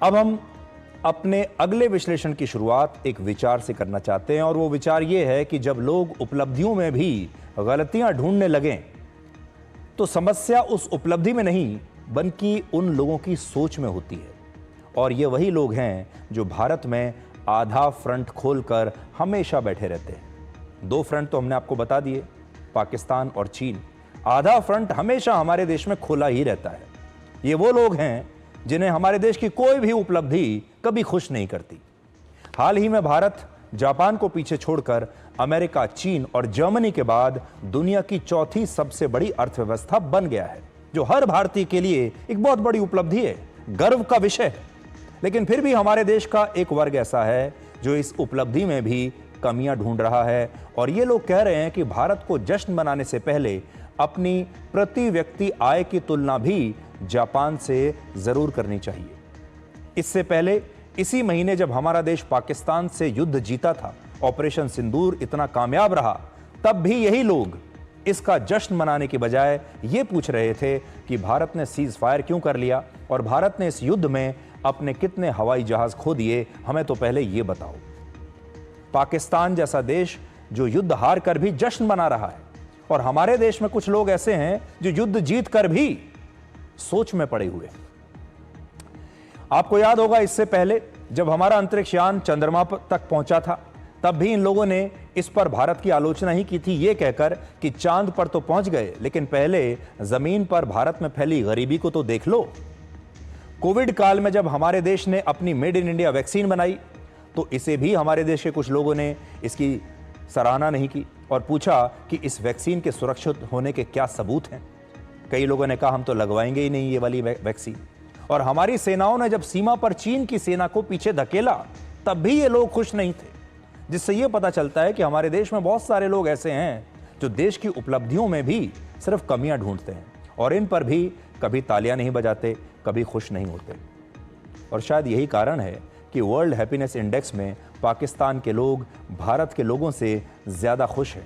अब हम अपने अगले विश्लेषण की शुरुआत एक विचार से करना चाहते हैं, और वो विचार ये है कि जब लोग उपलब्धियों में भी गलतियां ढूंढने लगें तो समस्या उस उपलब्धि में नहीं बल्कि उन लोगों की सोच में होती है। और ये वही लोग हैं जो भारत में आधा फ्रंट खोलकर हमेशा बैठे रहते हैं। दो फ्रंट तो हमने आपको बता दिए, पाकिस्तान और चीन। आधा फ्रंट हमेशा हमारे देश में खोला ही रहता है। ये वो लोग हैं जिन्हें हमारे देश की कोई भी उपलब्धि कभी खुश नहीं करती। हाल ही में भारत जापान को पीछे छोड़कर अमेरिका, चीन और जर्मनी के बाद दुनिया की चौथी सबसे बड़ी अर्थव्यवस्था बन गया है, जो हर भारतीय के लिए एक बहुत बड़ी उपलब्धि है, गर्व का विषय है। लेकिन फिर भी हमारे देश का एक वर्ग ऐसा है जो इस उपलब्धि में भी कमियां ढूंढ रहा है, और ये लोग कह रहे हैं कि भारत को जश्न मनाने से पहले अपनी प्रति व्यक्ति आय की तुलना भी जापान से जरूर करनी चाहिए। इससे पहले इसी महीने जब हमारा देश पाकिस्तान से युद्ध जीता था, ऑपरेशन सिंदूर इतना कामयाब रहा, तब भी यही लोग इसका जश्न मनाने की बजाय ये पूछ रहे थे कि भारत ने सीज फायर क्यों कर लिया और भारत ने इस युद्ध में अपने कितने हवाई जहाज खो दिए, हमें तो पहले ये बताओ। पाकिस्तान जैसा देश जो युद्ध हार कर भी जश्न मना रहा है, और हमारे देश में कुछ लोग ऐसे हैं जो युद्ध जीत कर भी सोच में पड़े हुए। आपको याद होगा, इससे पहले जब हमारा अंतरिक्ष यान चंद्रमा तक पहुंचा था, तब भी इन लोगों ने इस पर भारत की आलोचना ही की थी, ये कहकर कि चांद पर तो पहुंच गए लेकिन पहले जमीन पर भारत में फैली गरीबी को तो देख लो। कोविड काल में जब हमारे देश ने अपनी मेड इन इंडिया वैक्सीन बनाई, तो इसे भी हमारे देश के कुछ लोगों ने इसकी सराहना नहीं की और पूछा कि इस वैक्सीन के सुरक्षित होने के क्या सबूत हैं। कई लोगों ने कहा हम तो लगवाएंगे ही नहीं ये वाली वैक्सीन। और हमारी सेनाओं ने जब सीमा पर चीन की सेना को पीछे धकेला, तब भी ये लोग खुश नहीं थे, जिससे ये पता चलता है कि हमारे देश में बहुत सारे लोग ऐसे हैं जो देश की उपलब्धियों में भी सिर्फ कमियां ढूंढते हैं और इन पर भी कभी तालियां नहीं बजाते, कभी खुश नहीं होते। और शायद यही कारण है कि वर्ल्ड हैप्पीनेस इंडेक्स में पाकिस्तान के लोग भारत के लोगों से ज्यादा खुश हैं।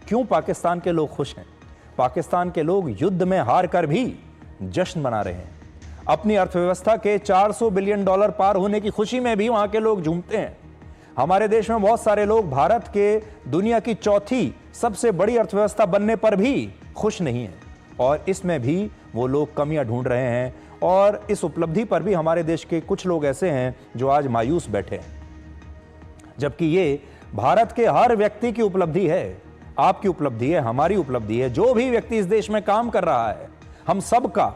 क्यों पाकिस्तान के लोग खुश हैं? पाकिस्तान के लोग युद्ध में हार कर भी जश्न मना रहे हैं। अपनी अर्थव्यवस्था के $400 बिलियन पार होने की खुशी में भी वहां के लोग झूमते हैं। हमारे देश में बहुत सारे लोग भारत के दुनिया की चौथी सबसे बड़ी अर्थव्यवस्था बनने पर भी खुश नहीं हैं, और इसमें भी वो लोग कमियां ढूंढ रहे हैं। और इस उपलब्धि पर भी हमारे देश के कुछ लोग ऐसे हैं जो आज मायूस बैठे हैं, जबकि ये भारत के हर व्यक्ति की उपलब्धि है, आपकी उपलब्धि है, हमारी उपलब्धि है। जो भी व्यक्ति इस देश में काम कर रहा है, हम सबका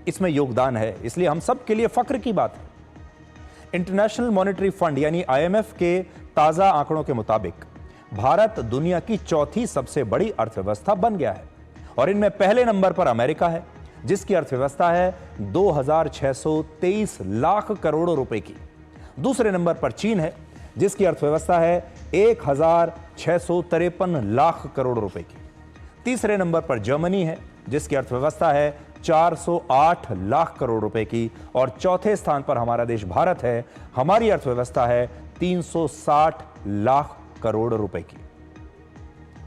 इसमें योगदान है, इसलिए हम सब के लिए फख्र की बात है। इंटरनेशनल मॉनेटरी फंड यानी IMF के ताजा आंकड़ों के मुताबिक भारत दुनिया की चौथी सबसे बड़ी अर्थव्यवस्था बन गया है, और इनमें पहले नंबर पर अमेरिका है, जिसकी अर्थव्यवस्था है 2623 लाख करोड़ रुपए की। दूसरे नंबर पर चीन है, जिसकी अर्थव्यवस्था है 1653 लाख करोड़ रुपए की। तीसरे नंबर पर जर्मनी है, जिसकी अर्थव्यवस्था है 408 लाख करोड़ रुपए की। और चौथे स्थान पर हमारा देश भारत है, हमारी अर्थव्यवस्था है 360 लाख करोड़ रुपए की।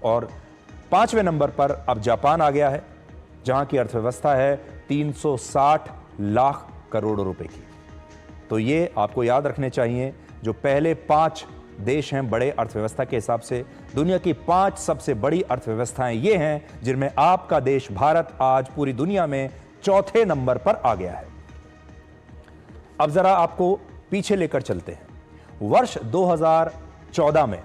और पांचवें नंबर पर अब जापान आ गया है, जहां की अर्थव्यवस्था है 360 लाख करोड़ रुपए की। तो ये आपको याद रखने चाहिए, जो पहले 5 देश हैं बड़े अर्थव्यवस्था के हिसाब से। दुनिया की 5 सबसे बड़ी अर्थव्यवस्थाएं ये हैं जिनमें आपका देश भारत आज पूरी दुनिया में चौथे नंबर पर आ गया है। अब जरा आपको पीछे लेकर चलते हैं। वर्ष 2014 में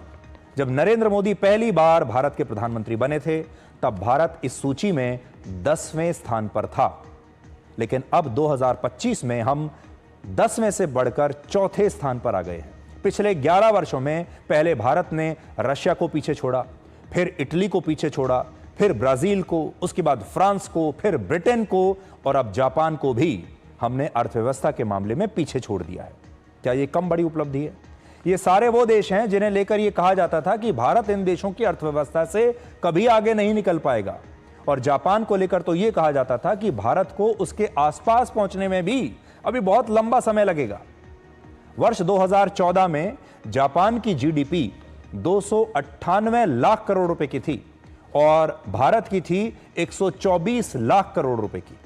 जब नरेंद्र मोदी पहली बार भारत के प्रधानमंत्री बने थे, तब भारत इस सूची में 10वें स्थान पर था। लेकिन अब 2025 में हम 10वें से बढ़कर चौथे स्थान पर आ गए हैं। पिछले 11 वर्षों में पहले भारत ने रशिया को पीछे छोड़ा, फिर इटली को पीछे छोड़ा, फिर ब्राजील को, उसके बाद फ्रांस को, फिर ब्रिटेन को, और अब जापान को भी हमने अर्थव्यवस्था के मामले में पीछे छोड़ दिया है। क्या ये कम बड़ी उपलब्धि है? ये सारे वो देश हैं जिन्हें लेकर ये कहा जाता था कि भारत इन देशों की अर्थव्यवस्था से कभी आगे नहीं निकल पाएगा, और जापान को लेकर तो ये कहा जाता था कि भारत को उसके आसपास पहुंचने में भी अभी बहुत लंबा समय लगेगा। वर्ष 2014 में जापान की जीडीपी 298 लाख करोड़ रुपए की थी और भारत की थी 124 लाख करोड़ रुपए की।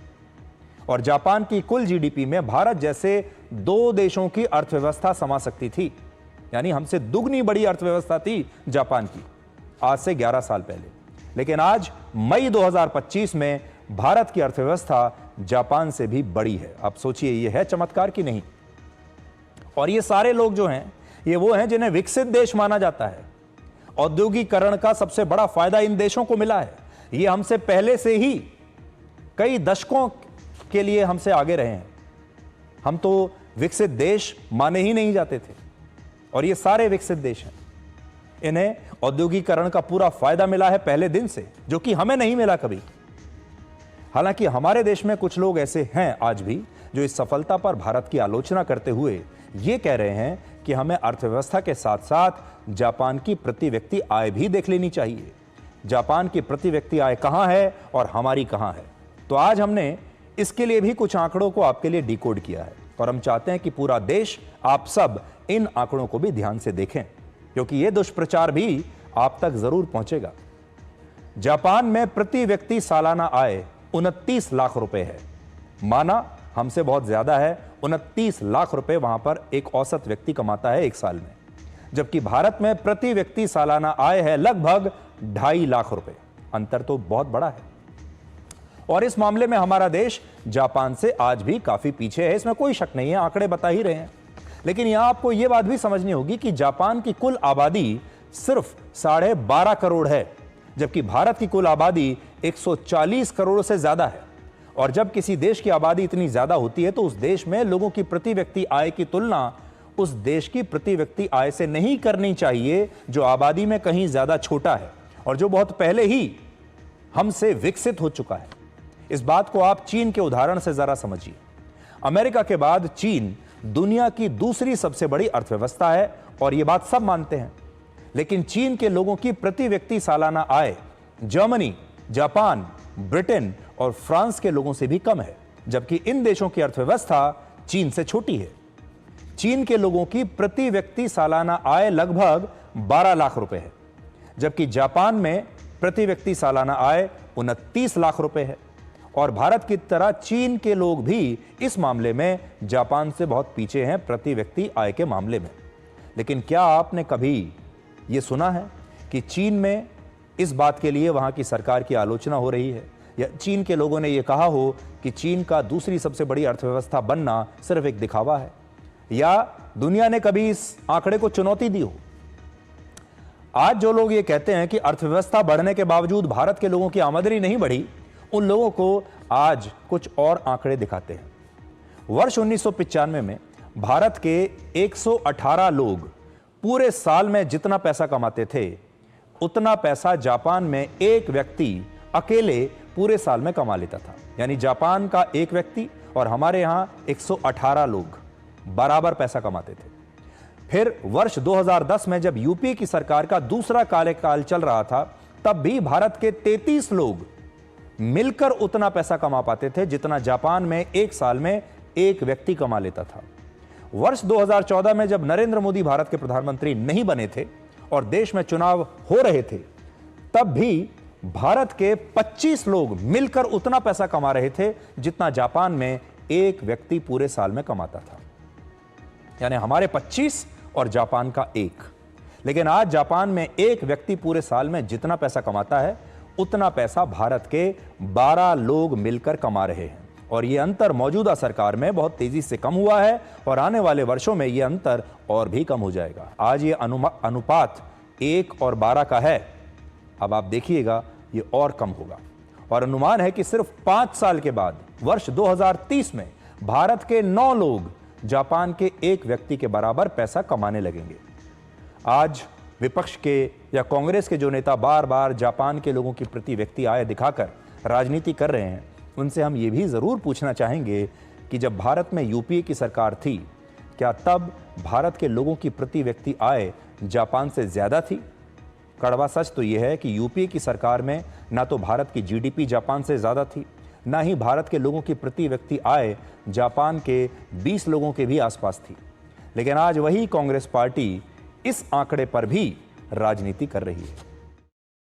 और जापान की कुल जीडीपी में भारत जैसे दो देशों की अर्थव्यवस्था समा सकती थी। यानी हमसे दुगनी बड़ी अर्थव्यवस्था थी जापान की आज से 11 साल पहले। लेकिन आज मई 2025 में भारत की अर्थव्यवस्था जापान से भी बड़ी है। आप सोचिए, यह है चमत्कार कि नहीं? और ये सारे लोग जो हैं, ये वो हैं जिन्हें विकसित देश माना जाता है। औद्योगिकरण का सबसे बड़ा फायदा इन देशों को मिला है। ये हमसे पहले से ही कई दशकों के लिए हमसे आगे रहे हैं। हम तो विकसित देश माने ही नहीं जाते थे, और ये सारे विकसित देश हैं। इन्हें औद्योगिकरण का पूरा फायदा मिला है पहले दिन से, जो कि हमें नहीं मिला कभी। हालांकि हमारे देश में कुछ लोग ऐसे हैं आज भी जो इस सफलता पर भारत की आलोचना करते हुए ये कह रहे हैं कि हमें अर्थव्यवस्था के साथ साथ जापान की प्रति व्यक्ति आय भी देख लेनी चाहिए। जापान की प्रति व्यक्ति आय कहां है और हमारी कहां है? तो आज हमने इसके लिए भी कुछ आंकड़ों को आपके लिए डिकोड किया है, और हम चाहते हैं कि पूरा देश, आप सब इन आंकड़ों को भी ध्यान से देखें, क्योंकि यह दुष्प्रचार भी आप तक जरूर पहुंचेगा। जापान में प्रति व्यक्ति सालाना आय 29 लाख रुपए है। माना हमसे बहुत ज्यादा है, 29 लाख रुपए वहां पर एक औसत व्यक्ति कमाता है एक साल में, जबकि भारत में प्रति व्यक्ति सालाना आय है लगभग 2.5 लाख रुपए। अंतर तो बहुत बड़ा है, और इस मामले में हमारा देश जापान से आज भी काफी पीछे है, इसमें कोई शक नहीं है, आंकड़े बता ही रहे हैं। लेकिन यहां आपको यह बात भी समझनी होगी कि जापान की कुल आबादी सिर्फ 12.5 करोड़ है, जबकि भारत की कुल आबादी 140 करोड़ से ज्यादा है। और जब किसी देश की आबादी इतनी ज्यादा होती है तो उस देश में लोगों की प्रति व्यक्ति आय की तुलना उस देश की प्रति व्यक्ति आय से नहीं करनी चाहिए, जो आबादी में कहीं ज्यादा छोटा है और जो बहुत पहले ही हमसे विकसित हो चुका है। इस बात को आप चीन के उदाहरण से जरा समझिए। अमेरिका के बाद चीन दुनिया की दूसरी सबसे बड़ी अर्थव्यवस्था है, और यह बात सब मानते हैं। लेकिन चीन के लोगों की प्रति व्यक्ति सालाना आय जर्मनी, जापान, ब्रिटेन और फ्रांस के लोगों से भी कम है, जबकि इन देशों की अर्थव्यवस्था चीन से छोटी है। चीन के लोगों की प्रति व्यक्ति सालाना आय लगभग 12 लाख रुपए है, जबकि जापान में प्रति व्यक्ति सालाना आय 29 लाख रुपए है। और भारत की तरह चीन के लोग भी इस मामले में जापान से बहुत पीछे हैं प्रति व्यक्ति आय के मामले में। लेकिन क्या आपने कभी यह सुना है कि चीन में इस बात के लिए वहां की सरकार की आलोचना हो रही है, या चीन के लोगों ने यह कहा हो कि चीन का दूसरी सबसे बड़ी अर्थव्यवस्था बनना सिर्फ एक दिखावा है, या दुनिया ने कभी इस आंकड़े को चुनौती दी हो? आज जो लोग ये कहते हैं कि अर्थव्यवस्था बढ़ने के बावजूद भारत के लोगों की आमदनी नहीं बढ़ी, उन लोगों को आज कुछ और आंकड़े दिखाते हैं। वर्ष 1995 में भारत के 118 लोग पूरे साल में जितना पैसा कमाते थे, उतना पैसा जापान में एक व्यक्ति अकेले पूरे साल में कमा लेता था। यानी जापान का एक व्यक्ति और हमारे यहां 118 लोग बराबर पैसा कमाते थे। फिर वर्ष 2010 में जब यूपी की सरकार का दूसरा कार्यकाल चल रहा था, तब भी भारत के 33 लोग मिलकर उतना पैसा कमा पाते थे जितना जापान में एक साल में एक व्यक्ति कमा लेता था। वर्ष 2014 में जब नरेंद्र मोदी भारत के प्रधानमंत्री नहीं बने थे और देश में चुनाव हो रहे थे, तब भी भारत के 25 लोग मिलकर उतना पैसा कमा रहे थे जितना जापान में एक व्यक्ति पूरे साल में कमाता था। यानी हमारे 25 और जापान का 1। लेकिन आज जापान में एक व्यक्ति पूरे साल में जितना पैसा कमाता है, उतना पैसा भारत के 12 लोग मिलकर कमा रहे हैं। और यह अंतर मौजूदा सरकार में बहुत तेजी से कम हुआ है, और आने वाले वर्षों में यह अंतर और भी कम हो जाएगा। आज यह अनुपात 1 और 12 का है, अब आप देखिएगा यह और कम होगा। और अनुमान है कि सिर्फ 5 साल के बाद वर्ष 2030 में भारत के 9 लोग जापान के एक व्यक्ति के बराबर पैसा कमाने लगेंगे। आज विपक्ष के या कांग्रेस के जो नेता बार बार जापान के लोगों की प्रति व्यक्ति आय दिखाकर राजनीति कर रहे हैं, उनसे हम ये भी जरूर पूछना चाहेंगे कि जब भारत में यूपीए की सरकार थी, क्या तब भारत के लोगों की प्रति व्यक्ति आय जापान से ज्यादा थी? कड़वा सच तो यह है कि यूपीए की सरकार में ना तो भारत की जीडीपी जापान से ज्यादा थी, ना ही भारत के लोगों की प्रति व्यक्ति आय जापान के 20 लोगों के भी आसपास थी। लेकिन आज वही कांग्रेस पार्टी इस आंकड़े पर भी राजनीति कर रही है।